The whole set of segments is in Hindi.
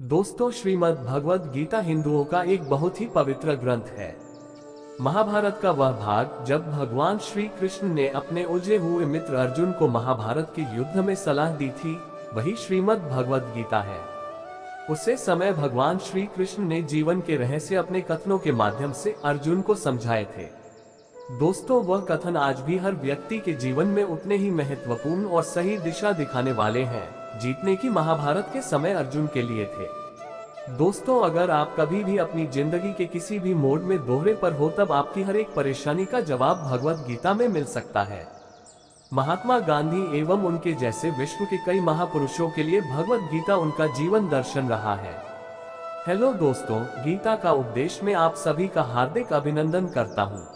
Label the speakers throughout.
Speaker 1: दोस्तों, श्रीमद् भगवद गीता हिंदुओं का एक बहुत ही पवित्र ग्रंथ है। महाभारत का वह भाग जब भगवान श्री कृष्ण ने अपने उलझे हुए मित्र अर्जुन को महाभारत के युद्ध में सलाह दी थी, वही श्रीमद् भगवद गीता है। उसे समय भगवान श्री कृष्ण ने जीवन के रहस्य अपने कथनों के माध्यम से अर्जुन को समझाए थे। दोस्तों, वह कथन आज भी हर व्यक्ति के जीवन में उतने ही महत्वपूर्ण और सही दिशा दिखाने वाले हैं जीतने की महाभारत के समय अर्जुन के लिए थे। दोस्तों, अगर आप कभी भी अपनी जिंदगी के किसी भी मोड़ में दोहरे पर हो, तब आपकी हर एक परेशानी का जवाब भगवद गीता में मिल सकता है। महात्मा गांधी एवं उनके जैसे विश्व के कई महापुरुषों के लिए भगवद गीता उनका जीवन दर्शन रहा है। हेलो दोस्तों, गीता का उपदेश में आप सभी का हार्दिक अभिनंदन करता हूँ।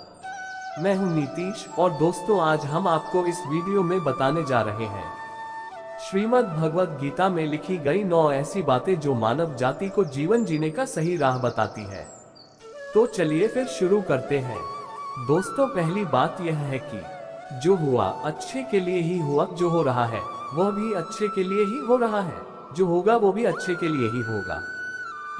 Speaker 1: मैं हूँ नीतीश और दोस्तों, आज हम आपको इस वीडियो में बताने जा रहे हैं श्रीमद् भगवद गीता में लिखी गई 9 ऐसी बातें जो मानव जाति को जीवन जीने का सही राह बताती है। तो चलिए फिर शुरू करते हैं। दोस्तों, पहली बात यह है कि जो हुआ अच्छे के लिए ही हुआ, जो हो रहा है वह भी अच्छे के लिए ही हो रहा है, जो होगा वो भी अच्छे के लिए ही होगा।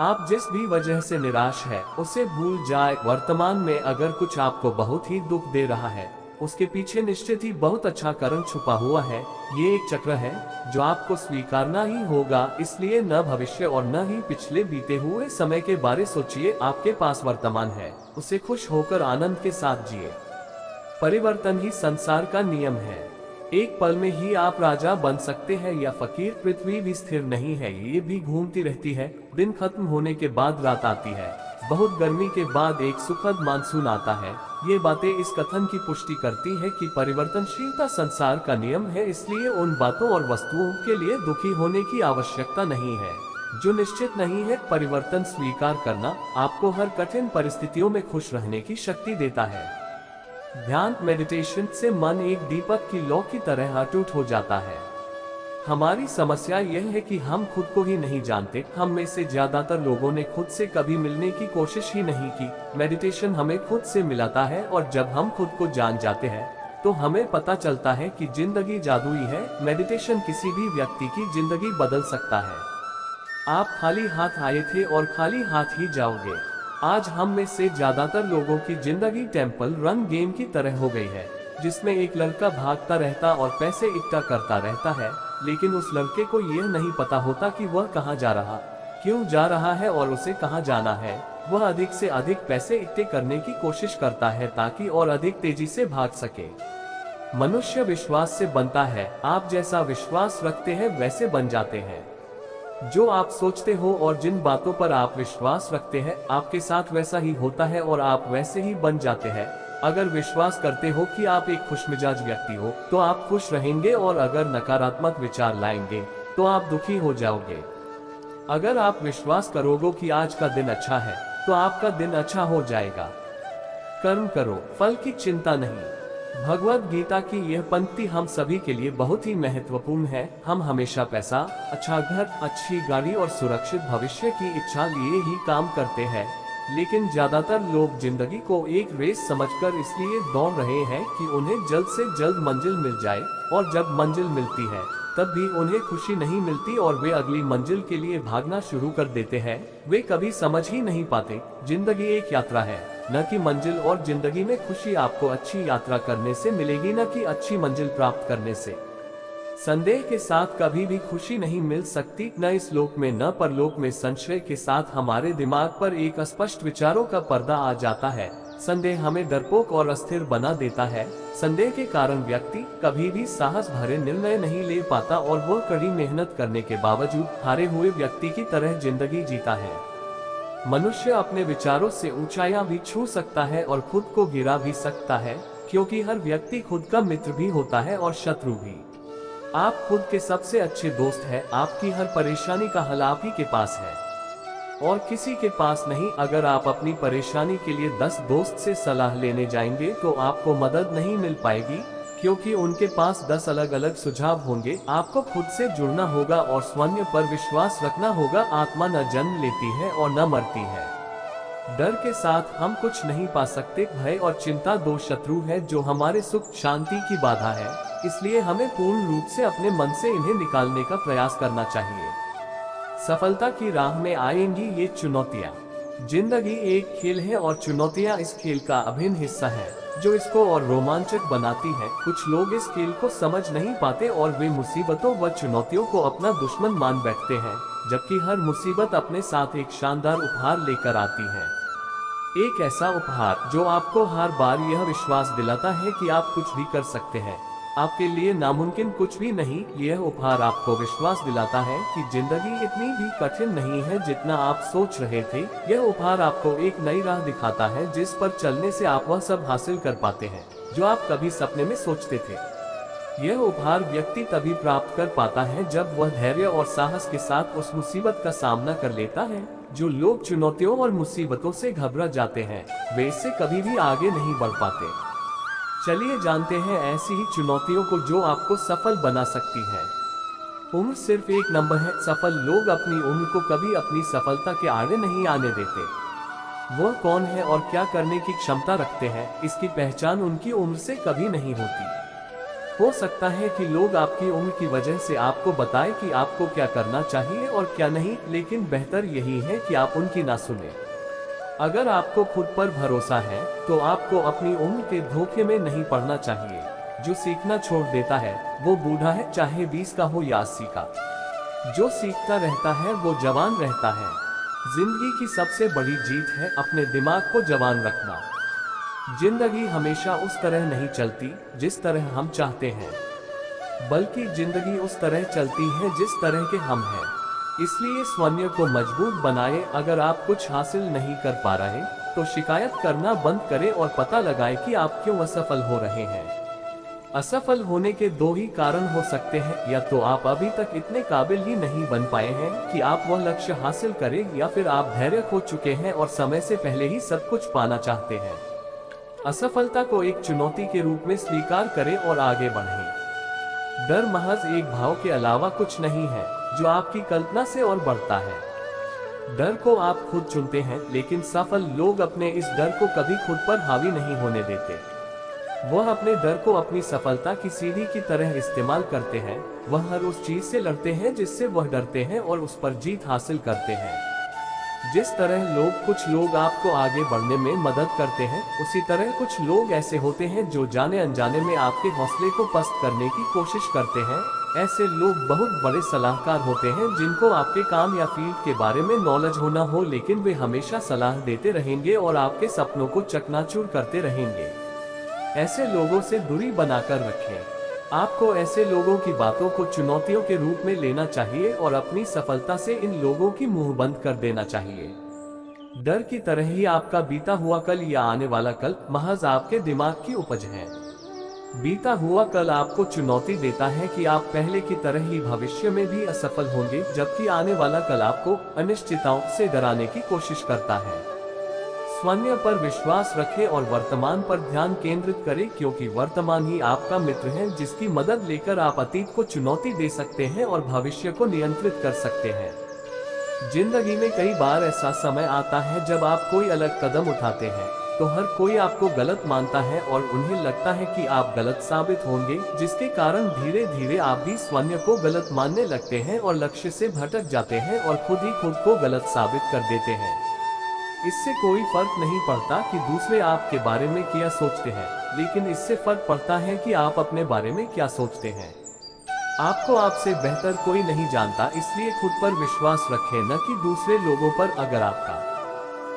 Speaker 1: आप जिस भी वजह से निराश है उसे भूल जाए। वर्तमान में अगर कुछ आपको बहुत ही दुख दे रहा है, उसके पीछे निश्चित ही बहुत अच्छा कारण छुपा हुआ है। ये एक चक्र है जो आपको स्वीकारना ही होगा। इसलिए न भविष्य और न ही पिछले बीते हुए समय के बारे सोचिए। आपके पास वर्तमान है, उसे खुश होकर आनंद के साथ जिए। परिवर्तन ही संसार का नियम है। एक पल में ही आप राजा बन सकते हैं या फकीर। पृथ्वी भी स्थिर नहीं है, ये भी घूमती रहती है। दिन खत्म होने के बाद रात आती है, बहुत गर्मी के बाद एक सुखद मानसून आता है। ये बातें इस कथन की पुष्टि करती है कि परिवर्तनशीलता संसार का नियम है। इसलिए उन बातों और वस्तुओं के लिए दुखी होने की आवश्यकता नहीं है जो निश्चित नहीं है। परिवर्तन स्वीकार करना आपको हर कठिन परिस्थितियों में खुश रहने की शक्ति देता है। ध्यान मेडिटेशन से मन एक दीपक की लौ की तरह अटूट हो जाता है। हमारी समस्या यह है कि हम खुद को ही नहीं जानते। हम में से ज्यादातर लोगों ने खुद से कभी मिलने की कोशिश ही नहीं की। मेडिटेशन हमें खुद से मिलाता है और जब हम खुद को जान जाते हैं तो हमें पता चलता है कि जिंदगी जादुई है। मेडिटेशन किसी भी व्यक्ति की जिंदगी बदल सकता है। आप खाली हाथ आए थे और खाली हाथ ही जाओगे। आज हम में से ज्यादातर लोगों की जिंदगी टेम्पल रन गेम की तरह हो गई है, जिसमें एक लड़का भागता रहता और पैसे इकट्ठा करता रहता है, लेकिन उस लड़के को यह नहीं पता होता कि वह कहाँ जा रहा, क्यों जा रहा है और उसे कहाँ जाना है। वह अधिक से अधिक पैसे इकट्ठे करने की कोशिश करता है ताकि और अधिक तेजी से भाग सके। मनुष्य विश्वास से बनता है। आप जैसा विश्वास रखते हैं वैसे बन जाते हैं। जो आप सोचते हो और जिन बातों पर आप विश्वास रखते हैं, आपके साथ वैसा ही होता है और आप वैसे ही बन जाते हैं। अगर विश्वास करते हो कि आप एक खुशमिजाज व्यक्ति हो तो आप खुश रहेंगे, और अगर नकारात्मक विचार लाएंगे तो आप दुखी हो जाओगे। अगर आप विश्वास करोगे कि आज का दिन अच्छा है तो आपका दिन अच्छा हो जाएगा। कर्म करो, फल की चिंता नहीं। भगवद गीता की यह पंक्ति हम सभी के लिए बहुत ही महत्वपूर्ण है। हम हमेशा पैसा, अच्छा घर, अच्छी गाड़ी और सुरक्षित भविष्य की इच्छा लिए ही काम करते हैं, लेकिन ज्यादातर लोग जिंदगी को एक रेस समझकर इसलिए दौड़ रहे हैं कि उन्हें जल्द से जल्द मंजिल मिल जाए, और जब मंजिल मिलती है तब भी उन्हें खुशी नहीं मिलती और वे अगली मंजिल के लिए भागना शुरू कर देते हैं। वे कभी समझ ही नहीं पाते जिंदगी एक यात्रा है, न कि मंजिल, और जिंदगी में खुशी आपको अच्छी यात्रा करने से मिलेगी, न कि अच्छी मंजिल प्राप्त करने से। संदेह के साथ कभी भी खुशी नहीं मिल सकती, न इस लोक में न परलोक में। संशय के साथ हमारे दिमाग पर एक अस्पष्ट विचारों का पर्दा आ जाता है। संदेह हमें डरपोक और अस्थिर बना देता है। संदेह के कारण व्यक्ति कभी भी साहस भरे निर्णय नहीं ले पाता और वह कड़ी मेहनत करने के बावजूद हारे हुए व्यक्ति की तरह जिंदगी जीता है। मनुष्य अपने विचारों से ऊंचाइयां भी छू सकता है और खुद को गिरा भी सकता है, क्योंकि हर व्यक्ति खुद का मित्र भी होता है और शत्रु भी। आप खुद के सबसे अच्छे दोस्त हैं। आपकी हर परेशानी का हल आप ही के पास है और किसी के पास नहीं। अगर आप अपनी परेशानी के लिए 10 दोस्त से सलाह लेने जाएंगे तो आपको मदद नहीं मिल पाएगी, क्योंकि उनके पास 10 अलग अलग सुझाव होंगे। आपको खुद से जुड़ना होगा और स्वयं पर विश्वास रखना होगा। आत्मा न जन्म लेती है और न मरती है। डर के साथ हम कुछ नहीं पा सकते। भय और चिंता 2 शत्रु है जो हमारे सुख शांति की बाधा है। इसलिए हमें पूर्ण रूप से अपने मन से इन्हें निकालने का प्रयास करना चाहिए। सफलता की राह में आएंगी ये चुनौतियाँ। जिंदगी एक खेल है और चुनौतियाँ इस खेल का अभिन्न हिस्सा है, जो इसको और रोमांचक बनाती है। कुछ लोग इस खेल को समझ नहीं पाते और वे मुसीबतों व चुनौतियों को अपना दुश्मन मान बैठते हैं, जबकि हर मुसीबत अपने साथ एक शानदार उपहार लेकर आती है। एक ऐसा उपहार जो आपको हर बार यह विश्वास दिलाता है कि आप कुछ भी कर सकते हैं, आपके लिए नामुमकिन कुछ भी नहीं। यह उपहार आपको विश्वास दिलाता है कि जिंदगी इतनी भी कठिन नहीं है जितना आप सोच रहे थे। यह उपहार आपको एक नई राह दिखाता है जिस पर चलने से आप वह सब हासिल कर पाते हैं जो आप कभी सपने में सोचते थे। यह उपहार व्यक्ति तभी प्राप्त कर पाता है जब वह धैर्य और साहस के साथ उस मुसीबत का सामना कर लेता है। जो लोग चुनौतियों और मुसीबतों से घबरा जाते हैं, वे इससे कभी भी आगे नहीं बढ़ पाते। चलिए जानते हैं ऐसी ही चुनौतियों को जो आपको सफल बना सकती है। उम्र सिर्फ एक नंबर है। सफल लोग अपनी उम्र को कभी अपनी सफलता के आड़े नहीं आने देते। वह कौन है और क्या करने की क्षमता रखते हैं, इसकी पहचान उनकी उम्र से कभी नहीं होती। हो सकता है कि लोग आपकी उम्र की वजह से आपको बताएं कि आपको क्या करना चाहिए और क्या नहीं, लेकिन बेहतर यही है कि आप उनकी ना सुने। अगर आपको खुद पर भरोसा है तो आपको अपनी उम्र के धोखे में नहीं पड़ना चाहिए। जो सीखना छोड़ देता है वो बूढ़ा है, चाहे 20 का हो या 80 का। जो सीखता रहता है वो जवान रहता है। जिंदगी की सबसे बड़ी जीत है अपने दिमाग को जवान रखना। जिंदगी हमेशा उस तरह नहीं चलती जिस तरह हम चाहते हैं, बल्कि जिंदगी उस तरह चलती है जिस तरह के हम हैं। इसलिए स्वयं को मजबूत बनाएं। अगर आप कुछ हासिल नहीं कर पा रहे तो शिकायत करना बंद करें और पता लगाएं कि आप क्यों असफल हो रहे हैं। असफल होने के दो ही कारण हो सकते हैं, या तो आप अभी तक इतने काबिल ही नहीं बन पाए हैं कि आप वह लक्ष्य हासिल करें, या फिर आप धैर्य खो चुके हैं और समय से पहले ही सब कुछ पाना चाहते हैं। असफलता को एक चुनौती के रूप में स्वीकार करें और आगे बढ़ें। डर महज एक भाव के अलावा कुछ नहीं है जो आपकी कल्पना से और बढ़ता है। डर को आप खुद चुनते हैं, लेकिन सफल लोग अपने इस डर को कभी खुद पर हावी नहीं होने देते। वह अपने डर को अपनी सफलता की सीढ़ी की तरह इस्तेमाल करते हैं। वह हर उस चीज से लड़ते हैं जिससे वह डरते हैं और उस पर जीत हासिल करते हैं। जिस तरह कुछ लोग आपको आगे बढ़ने में मदद करते हैं, उसी तरह कुछ लोग ऐसे होते हैं जो जाने अनजाने में आपके हौसले को पस्त करने की कोशिश करते हैं। ऐसे लोग बहुत बड़े सलाहकार होते हैं जिनको आपके काम या फील्ड के बारे में नॉलेज होना हो, लेकिन वे हमेशा सलाह देते रहेंगे और आपके सपनों को चकनाचूर करते रहेंगे। ऐसे लोगों से दूरी बनाकर रखें। आपको ऐसे लोगों की बातों को चुनौतियों के रूप में लेना चाहिए और अपनी सफलता से इन लोगों की मुंह बंद कर देना चाहिए। डर की तरह ही आपका बीता हुआ कल या आने वाला कल महज आपके दिमाग की उपज है। बीता हुआ कल आपको चुनौती देता है कि आप पहले की तरह ही भविष्य में भी असफल होंगे, जबकि आने वाला कल आपको अनिश्चितताओं से डराने की कोशिश करता है। स्वयं पर विश्वास रखें और वर्तमान पर ध्यान केंद्रित करें, क्योंकि वर्तमान ही आपका मित्र है जिसकी मदद लेकर आप अतीत को चुनौती दे सकते हैं और भविष्य को नियंत्रित कर सकते हैं। जिंदगी में कई बार ऐसा समय आता है जब आप कोई अलग कदम उठाते हैं तो हर कोई आपको गलत मानता है और उन्हें लगता है कि आप गलत साबित होंगे, जिसके कारण धीरे धीरे आप भी स्वयं को गलत मानने लगते हैं और लक्ष्य से भटक जाते हैं और खुद ही खुद को गलत साबित कर देते हैं। इससे कोई फर्क नहीं पड़ता कि दूसरे आपके बारे में क्या सोचते हैं, लेकिन इससे फर्क पड़ता है कि आप अपने बारे में क्या सोचते हैं। आपको आपसे बेहतर कोई नहीं जानता, इसलिए खुद पर विश्वास रखें, न कि दूसरे लोगों पर। अगर आपका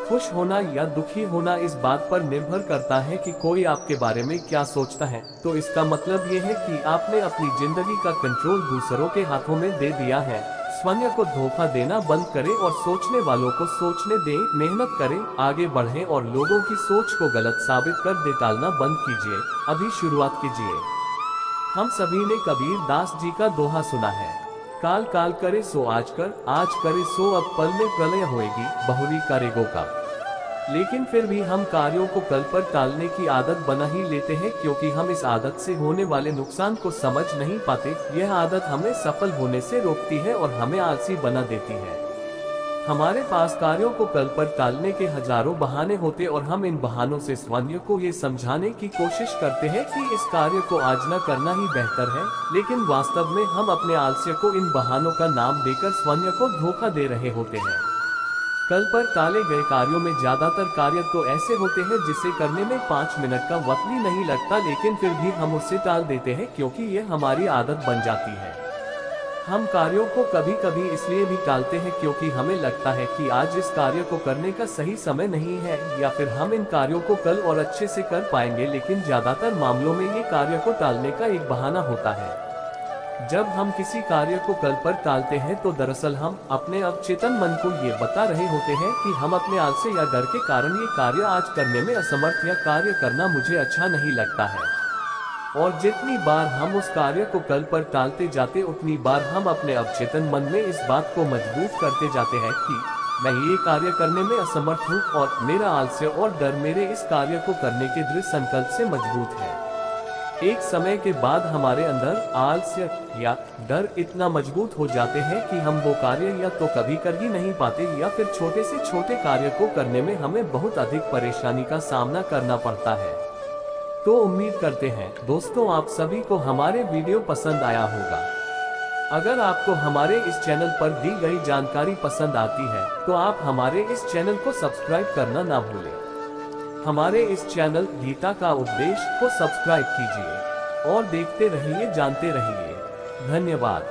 Speaker 1: खुश होना या दुखी होना इस बात पर निर्भर करता है कि कोई आपके बारे में क्या सोचता है, तो इसका मतलब ये है कि आपने अपनी जिंदगी का कंट्रोल दूसरों के हाथों में दे दिया है। स्वयं को धोखा देना बंद करें और सोचने वालों को सोचने दें। मेहनत करें, आगे बढ़ें और लोगों की सोच को गलत साबित कर दे टालना बंद कीजिए। अभी शुरुआत कीजिए। हम सभी ने कबीर दास जी का दोहा सुना है, काल काल करे सो आज कर, आज करे सो अब पल में प्रलय होएगी, बहुरी करेगो का। लेकिन फिर भी हम कार्यों को कल पर टालने की आदत बना ही लेते हैं, क्योंकि हम इस आदत से होने वाले नुकसान को समझ नहीं पाते। यह आदत हमें सफल होने से रोकती है और हमें आलसी बना देती है। हमारे पास कार्यों को कल पर टालने के हजारों बहाने होते और हम इन बहानों से स्वयं को ये समझाने की कोशिश करते हैं कि इस कार्य को आज न करना ही बेहतर है, लेकिन वास्तव में हम अपने आलस्य को इन बहानों का नाम देकर स्वयं को धोखा दे रहे होते हैं। कल पर टाले गए कार्यों में ज्यादातर कार्य तो ऐसे होते हैं जिसे करने में 5 मिनट का वक्त भी नहीं लगता, लेकिन फिर भी हम उससे टाल देते हैं क्योंकि ये हमारी आदत बन जाती है। हम कार्यों को कभी कभी इसलिए भी टालते हैं क्योंकि हमें लगता है कि आज इस कार्य को करने का सही समय नहीं है, या फिर हम इन कार्यों को कल और अच्छे से कर पाएंगे, लेकिन ज्यादातर मामलों में ये कार्य को टालने का एक बहाना होता है। जब हम किसी कार्य को कल पर टालते हैं तो दरअसल हम अपने अवचेतन मन को ये बता रहे होते हैं कि हम अपने आलस्य या डर के कारण ये कार्य आज करने में असमर्थ या कार्य करना मुझे अच्छा नहीं लगता है। और जितनी बार हम उस कार्य को कल पर टालते जाते उतनी बार हम अपने अवचेतन मन में इस बात को मजबूत करते जाते हैं कि मैं ये कार्य करने में असमर्थ हूँ और मेरा आलस्य और डर मेरे इस कार्य को करने के दृढ़ संकल्प से मजबूत है। एक समय के बाद हमारे अंदर आलस्य या डर इतना मजबूत हो जाते हैं कि हम वो कार्य या तो कभी कर ही नहीं पाते, या फिर छोटे से छोटे कार्य को करने में हमें बहुत अधिक परेशानी का सामना करना पड़ता है। तो उम्मीद करते हैं दोस्तों आप सभी को हमारे वीडियो पसंद आया होगा। अगर आपको हमारे इस चैनल पर दी गई जानकारी पसंद आती है तो आप हमारे इस चैनल को सब्सक्राइब करना ना भूलें। हमारे इस चैनल गीता का उपदेश को सब्सक्राइब कीजिए और देखते रहिए, जानते रहिए। धन्यवाद।